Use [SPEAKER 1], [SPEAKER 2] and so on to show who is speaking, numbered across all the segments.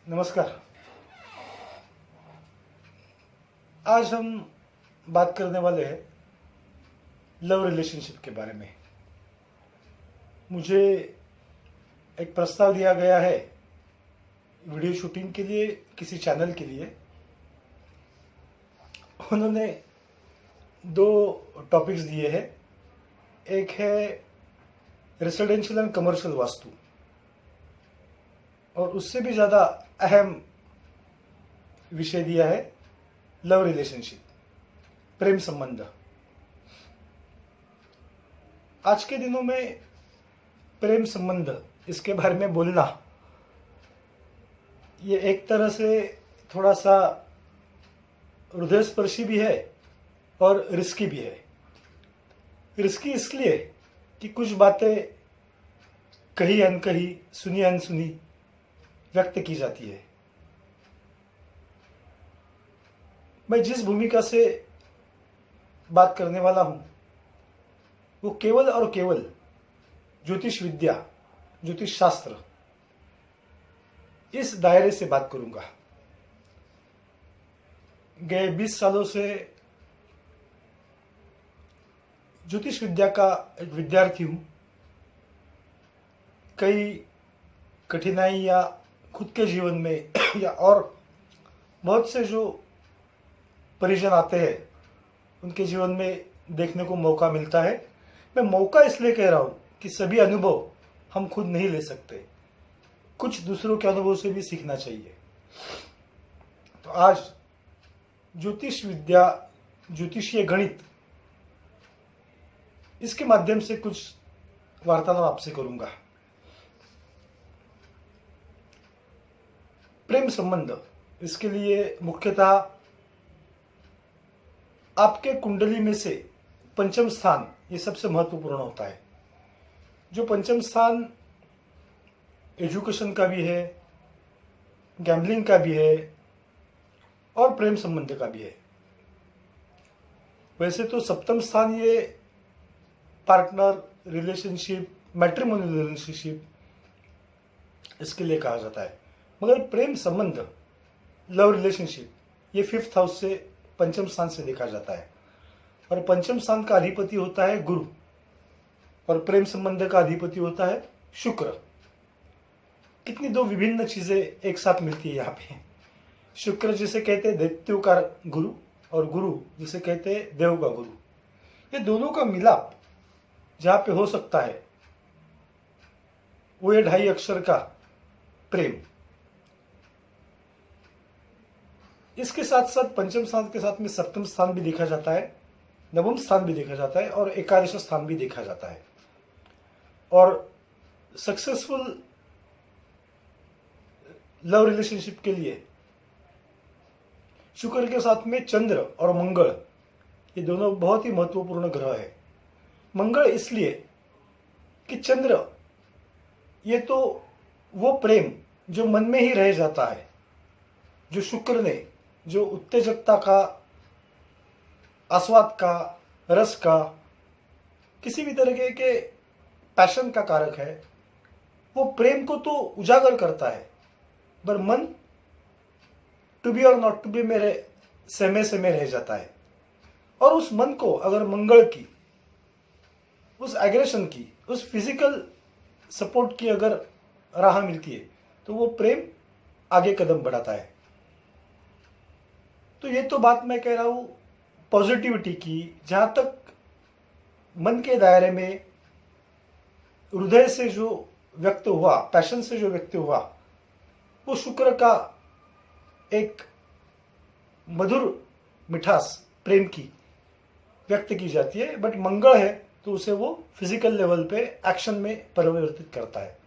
[SPEAKER 1] नमस्कार। आज हम बात करने वाले हैं लव रिलेशनशिप के बारे में। मुझे एक प्रस्ताव दिया गया है वीडियो शूटिंग के लिए किसी चैनल के लिए। उन्होंने दो टॉपिक्स दिए हैं। एक है रेसिडेंशियल एंड कमर्शियल वास्तु, और उससे भी ज़्यादा अहम विषय दिया है लव रिलेशनशिप, प्रेम संबंध। आज के दिनों में प्रेम संबंध, इसके बारे में बोलना, ये एक तरह से थोड़ा सा हृदयस्पर्शी भी है और रिस्की भी है। रिस्की इसलिए कि कुछ बातें कही अनकही, सुनी अनसुनी व्यक्त की जाती है। मैं जिस भूमिका से बात करने वाला हूं वो केवल और केवल ज्योतिष विद्या, ज्योतिष शास्त्र, इस दायरे से बात करूंगा। गए 20 सालों से ज्योतिष विद्या का एक विद्यार्थी हूं। कई कठिनाई या खुद के जीवन में या और बहुत से जो परिजन आते हैं उनके जीवन में देखने को मौका मिलता है। मैं मौका इसलिए कह रहा हूं कि सभी अनुभव हम खुद नहीं ले सकते, कुछ दूसरों के अनुभव से भी सीखना चाहिए। तो आज ज्योतिष विद्या, ज्योतिषीय गणित, इसके माध्यम से कुछ वार्तालाप आपसे करूंगा। प्रेम संबंध, इसके लिए मुख्यतः आपके कुंडली में से पंचम स्थान ये सबसे महत्वपूर्ण होता है। जो पंचम स्थान एजुकेशन का भी है, गैम्बलिंग का भी है और प्रेम संबंध का भी है। वैसे तो सप्तम स्थान ये पार्टनर रिलेशनशिप, मैट्रिमोनियल रिलेशनशिप, इसके लिए कहा जाता है। मगर प्रेम संबंध, लव रिलेशनशिप, ये 5th हाउस से, पंचम स्थान से देखा जाता है। और पंचम स्थान का अधिपति होता है गुरु और प्रेम संबंध का अधिपति होता है शुक्र। कितनी दो विभिन्न चीजें एक साथ मिलती है यहाँ पे। शुक्र जिसे कहते हैं दैत्यों का गुरु, और गुरु जिसे कहते हैं देव का गुरु। ये दोनों का मिलाप जहां पे हो सकता है वो ये 2.5 अक्षर का प्रेम। इसके साथ साथ पंचम स्थान के साथ में सप्तम स्थान भी देखा जाता है, नवम स्थान भी देखा जाता है और एकादश स्थान भी देखा जाता है। और सक्सेसफुल लव रिलेशनशिप के लिए शुक्र के साथ में चंद्र और मंगल, ये दोनों बहुत ही महत्वपूर्ण ग्रह है। मंगल इसलिए कि चंद्र ये तो वो प्रेम जो मन में ही रह जाता है, जो शुक्र ने, जो उत्तेजकता का, आस्वाद का, रस का, किसी भी तरह के पैशन का कारक है। वो प्रेम को तो उजागर करता है, पर मन टू बी और नॉट टू बी मेरे सहमे रह जाता है। और उस मन को अगर मंगल की, उस एग्रेशन की, उस फिजिकल सपोर्ट की अगर राह मिलती है तो वो प्रेम आगे कदम बढ़ाता है। तो ये तो बात मैं कह रहा हूं पॉजिटिविटी की। जहां तक मन के दायरे में हृदय से जो व्यक्त हुआ, पैशन से जो व्यक्त हुआ, वो शुक्र का एक मधुर मिठास प्रेम की व्यक्त की जाती है। बट मंगल है तो उसे वो फिजिकल लेवल पे एक्शन में परिवर्तित करता है।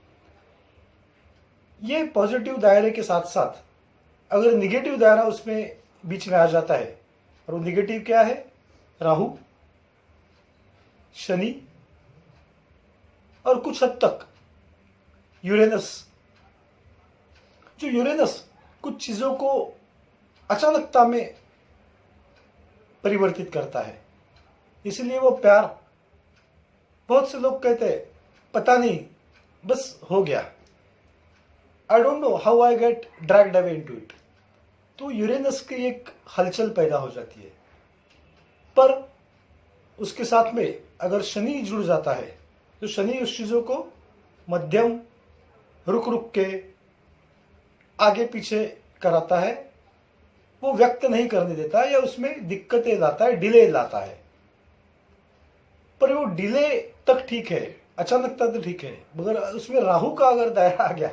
[SPEAKER 1] ये पॉजिटिव दायरे के साथ साथ अगर निगेटिव दायरा उसमें बीच में आ जाता है, और वो निगेटिव क्या है? राहु, शनि और कुछ हद तक यूरेनस। जो यूरेनस कुछ चीजों को अचानकता में परिवर्तित करता है, इसलिए वो प्यार, बहुत से लोग कहते हैं पता नहीं बस हो गया, I don't know how I get dragged away into it. तो यूरेनस की एक हलचल पैदा हो जाती है। पर उसके साथ में अगर शनि जुड़ जाता है तो शनि उस चीज़ों को मध्यम, रुक रुक के, आगे पीछे कराता है, वो व्यक्त नहीं करने देता है या उसमें दिक्कतें लाता है, डिले लाता है। पर वो डिले तक ठीक है, अचानकता तो ठीक है, मगर उसमें राहु का अगर दायरा आ गया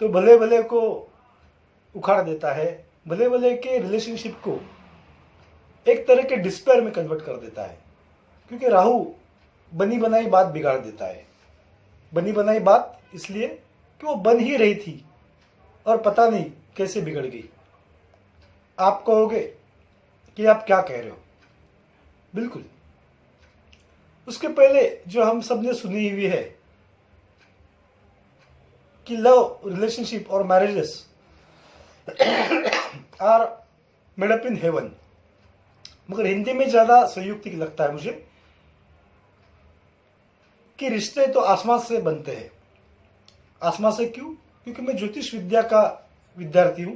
[SPEAKER 1] तो भले भले को उखाड़ देता है, भले भले के रिलेशनशिप को एक तरह के डिस्पेयर में कन्वर्ट कर देता है। क्योंकि राहु बनी बनाई बात बिगाड़ देता है। बनी बनाई बात इसलिए कि वो बन ही रही थी और पता नहीं कैसे बिगड़ गई। आप कहोगे कि आप क्या कह रहे हो, बिल्कुल। उसके पहले जो हम सब ने सुनी हुई है कि लव, रिलेशनशिप और marriages are made up in heaven, मगर हिंदी में ज्यादा संयुक्तिक लगता है मुझे कि रिश्ते तो आसमान से बनते हैं। आसमान से क्यों? क्योंकि मैं ज्योतिष विद्या का विद्यार्थी हूं।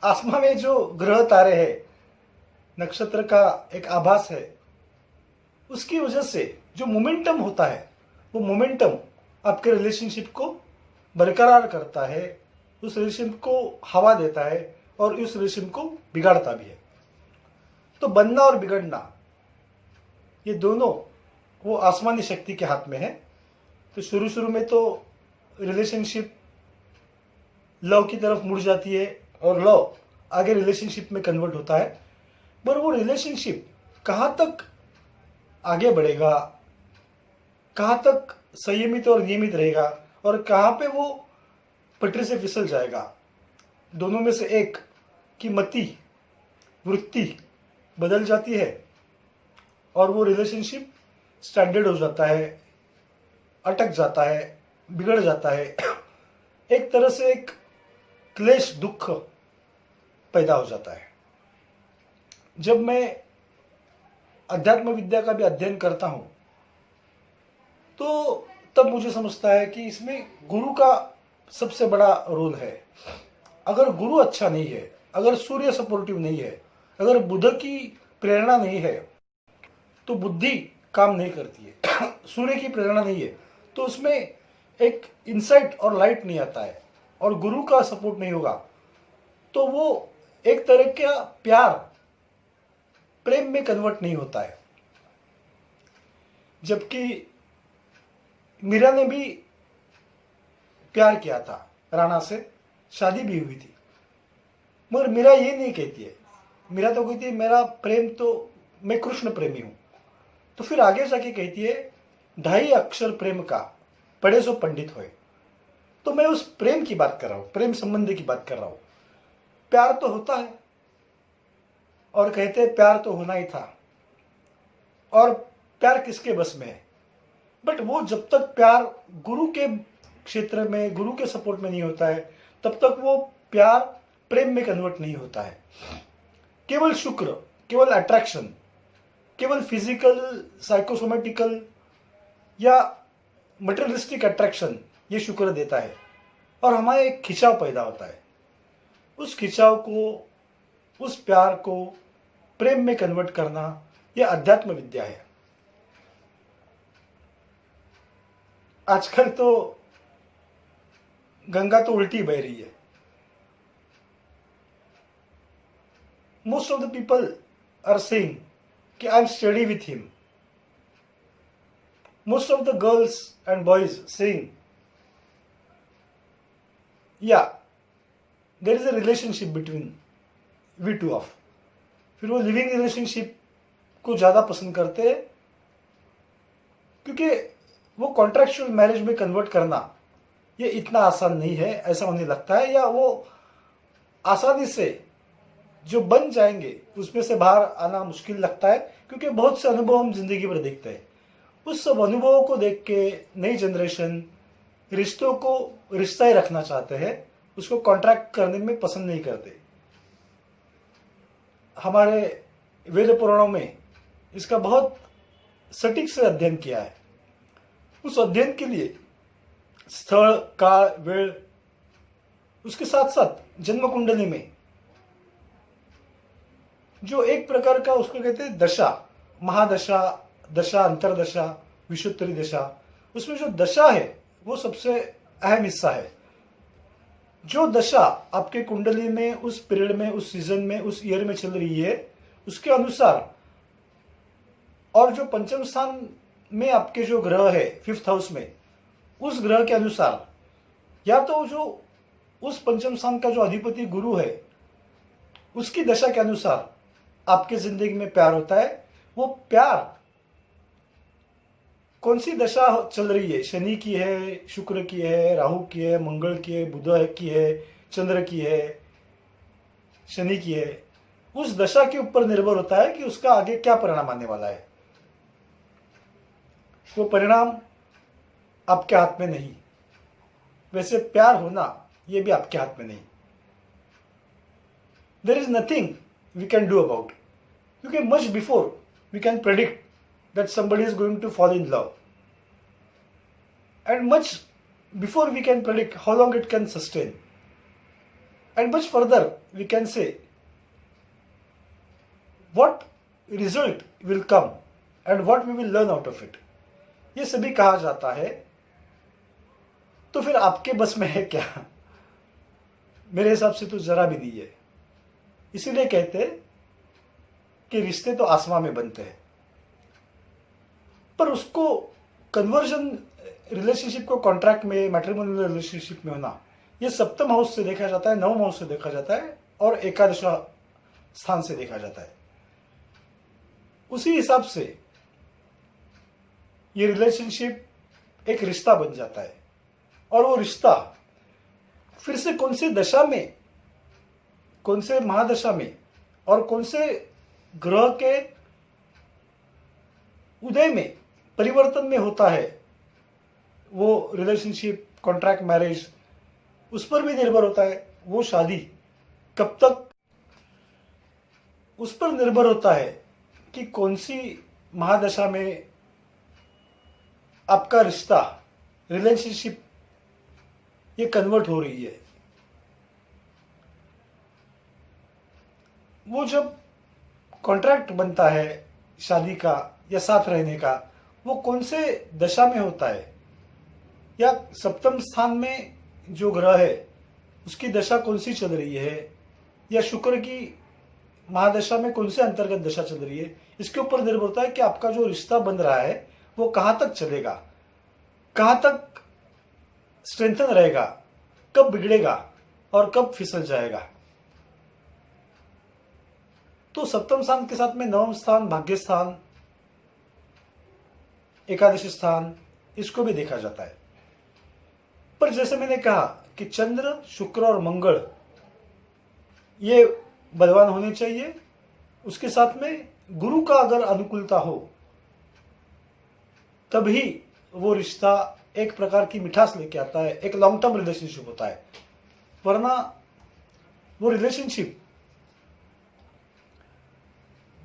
[SPEAKER 1] आसमान में जो ग्रह तारे हैं, नक्षत्र का एक आभास है, उसकी वजह से जो मोमेंटम होता है, वो मोमेंटम आपके रिलेशनशिप को बरकरार करता है, उस रिलेशनशिप को हवा देता है और उस रिलेशनशिप को बिगाड़ता भी है। तो बनना और बिगड़ना, ये दोनों वो आसमानी शक्ति के हाथ में है। तो शुरू में तो रिलेशनशिप लव की तरफ मुड़ जाती है और लव आगे रिलेशनशिप में कन्वर्ट होता है। पर वो रिलेशनशिप कहाँ तक आगे बढ़ेगा, कहाँ तक संयमित और नियमित रहेगा और कहाँ पे वो पटरी से फिसल जाएगा, दोनों में से एक की मति, वृत्ति बदल जाती है और वो रिलेशनशिप स्टैंडर्ड हो जाता है, अटक जाता है, बिगड़ जाता है। एक तरह से एक क्लेश, दुख पैदा हो जाता है। जब मैं अध्यात्म विद्या का भी अध्ययन करता हूं तो तब मुझे समझता है कि इसमें गुरु का सबसे बड़ा रोल है। अगर गुरु अच्छा नहीं है, अगर सूर्य सपोर्टिव नहीं है, अगर बुध की प्रेरणा नहीं है तो बुद्धि काम नहीं करती है। सूर्य की प्रेरणा नहीं है तो उसमें एक इंसाइट और लाइट नहीं आता है, और गुरु का सपोर्ट नहीं होगा तो वो एक तरह का प्यार प्रेम में कन्वर्ट नहीं होता है। जबकि मीरा ने भी प्यार किया था राणा से, शादी भी हुई थी, मगर मीरा ये नहीं कहती है। मीरा तो कहती है मेरा प्रेम तो, मैं कृष्ण प्रेमी हूं। तो फिर आगे जाके कहती है 2.5 अक्षर प्रेम का, पढ़े सो पंडित होए। तो मैं उस प्रेम की बात कर रहा हूं, प्रेम संबंध की बात कर रहा हूं। प्यार तो होता है और कहते हैं प्यार तो होना ही था, और प्यार किसके बस में है। बट वो जब तक प्यार गुरु के क्षेत्र में, गुरु के सपोर्ट में नहीं होता है, तब तक वो प्यार प्रेम में कन्वर्ट नहीं होता है। केवल शुक्र, केवल अट्रैक्शन, केवल फिजिकल, साइकोसोमेटिकल या मटेरियलिस्टिक अट्रैक्शन ये शुक्र देता है और हमारे एक खिंचाव पैदा होता है। उस खिंचाव को, उस प्यार को प्रेम में कन्वर्ट करना, यह अध्यात्म विद्या है। आजकल तो गंगा तो उल्टी बह रही है। Most of the people are saying कि I am study with him. Most of the girls and boys saying yeah there is a relationship between we two of. फिर वो लिविंग रिलेशनशिप को ज्यादा पसंद करते हैं, क्योंकि वो कॉन्ट्रैक्चुअल मैरिज में कन्वर्ट करना ये इतना आसान नहीं है, ऐसा उन्हें लगता है, या वो आसानी से जो बन जाएंगे उसमें से बाहर आना मुश्किल लगता है। क्योंकि बहुत से अनुभव हम जिंदगी भर देखते हैं। उस सब अनुभवों को देख के नई जनरेशन रिश्तों को रिश्ता ही रखना चाहते हैं, उसको कॉन्ट्रैक्ट करने में पसंद नहीं करते। हमारे वेद पुराणों में इसका बहुत सटीक से अध्ययन किया है। उस अध्ययन के लिए स्थल, काल, वेळ उसके साथ साथ जन्म कुंडली में जो एक प्रकार का उसको कहते हैं दशा, महादशा, दशा, अंतरदशा, विशुद्धि दशा, उसमें जो दशा है वो सबसे अहम हिस्सा है। जो दशा आपके कुंडली में उस पीरियड में, उस सीजन में, उस ईयर में चल रही है, उसके अनुसार, और जो पंचम स्थान में आपके जो ग्रह है 5th हाउस में, उस ग्रह के अनुसार, या तो जो उस पंचम स्थान का जो अधिपति गुरु है उसकी दशा के अनुसार आपके जिंदगी में प्यार होता है। वो प्यार कौन सी दशा चल रही है, शनि की है, शुक्र की है, राहु की है, मंगल की है, बुध की है, चंद्र की है, शनि की है, उस दशा के ऊपर निर्भर होता है कि उसका आगे क्या परिणाम आने वाला है। वो परिणाम आपके हाथ में नहीं। वैसे प्यार होना ये भी आपके हाथ में नहीं। There is nothing we can do about, क्योंकि much before we can predict that somebody is going to fall in love, and much before we can predict how long it can sustain, and much further we can say what result will come and what we will learn out of it. ये सभी कहा जाता है, तो फिर आपके बस में है क्या? मेरे हिसाब से तो जरा भी नहीं है। इसीलिए कहते हैं कि रिश्ते तो आसमां में बनते हैं, पर उसको कन्वर्जन रिलेशनशिप को कॉन्ट्रैक्ट में, मैट्रिमोनियल रिलेशनशिप में होना, ये सप्तम हाउस से देखा जाता है, नवम हाउस से देखा जाता है, और एकादश स्थान से देखा जाता है। उसी हिसाब से ये रिलेशनशिप एक रिश्ता बन जाता है, और वो रिश्ता फिर से कौन से दशा में, कौन से महादशा में, और कौन से ग्रह के उदय में, परिवर्तन में होता है, वो रिलेशनशिप, कॉन्ट्रैक्ट, मैरिज, उस पर भी निर्भर होता है। वो शादी कब तक, उस पर निर्भर होता है कि कौन सी महादशा में आपका रिश्ता, रिलेशनशिप ये कन्वर्ट हो रही है। वो जब कॉन्ट्रैक्ट बनता है शादी का या साथ रहने का, वो कौन से दशा में होता है, या सप्तम स्थान में जो ग्रह है उसकी दशा कौन सी चल रही है, या शुक्र की महादशा में कौन से अंतर्गत दशा चल रही है, इसके ऊपर निर्भर होता है कि आपका जो रिश्ता बन रहा है वो कहां तक चलेगा, कहां तक स्ट्रेंथन रहेगा, कब बिगड़ेगा और कब फिसल जाएगा। तो सप्तम स्थान के साथ में नवम स्थान, भाग्य स्थान, एकादश स्थान, इसको भी देखा जाता है। पर जैसे मैंने कहा कि चंद्र, शुक्र और मंगल ये बलवान होने चाहिए। उसके साथ में गुरु का अगर अनुकूलता हो तभी वो रिश्ता एक प्रकार की मिठास लेके आता है, एक लॉन्ग टर्म रिलेशनशिप होता है। वरना वो रिलेशनशिप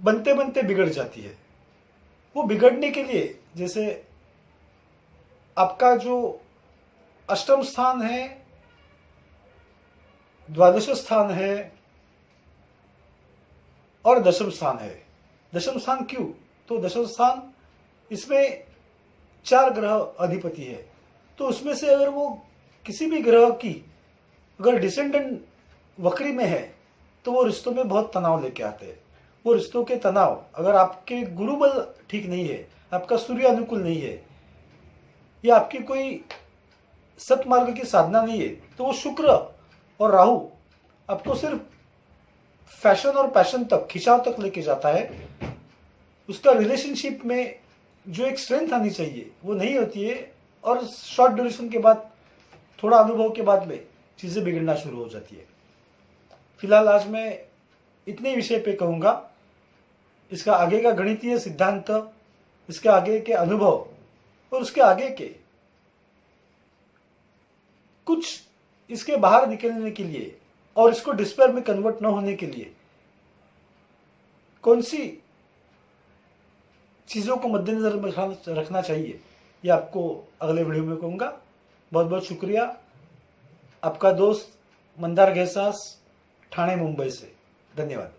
[SPEAKER 1] बनते बनते बिगड़ जाती है। वो बिगड़ने के लिए, जैसे आपका जो अष्टम स्थान है, द्वादश स्थान है और दशम स्थान है। दशम स्थान क्यों? तो दशम स्थान, इसमें 4 ग्रह अधिपति है, तो उसमें से अगर वो किसी भी ग्रह की अगर डिसेंडेंट वक्री में है तो वो रिश्तों में बहुत तनाव लेके आते हैं। वो रिश्तों के तनाव, अगर आपके गुरुबल ठीक नहीं है, आपका सूर्य अनुकूल नहीं है, या आपकी कोई सतमार्ग की साधना नहीं है, तो वो शुक्र और राहु आपको सिर्फ फैशन और पैशन तक, खिंचाव तक लेके जाता है। उसका रिलेशनशिप में जो एक स्ट्रेंथ आनी चाहिए वो नहीं होती है, और शॉर्ट ड्यूरेशन के बाद, थोड़ा अनुभव के बाद में चीजें बिगड़ना शुरू हो जाती है। फिलहाल आज मैं इतने विषय पे कहूंगा। इसका आगे का गणितीय सिद्धांत, इसके आगे के अनुभव और उसके आगे के कुछ इसके बाहर निकलने के लिए और इसको डिस्पेयर में कन्वर्ट न होने के लिए कौन सी चीजों को मद्देनजर में रखना चाहिए, ये आपको अगले वीडियो में कहूंगा। बहुत बहुत शुक्रिया। आपका दोस्त मंदार गैसास, ठाणे, मुंबई से। धन्यवाद।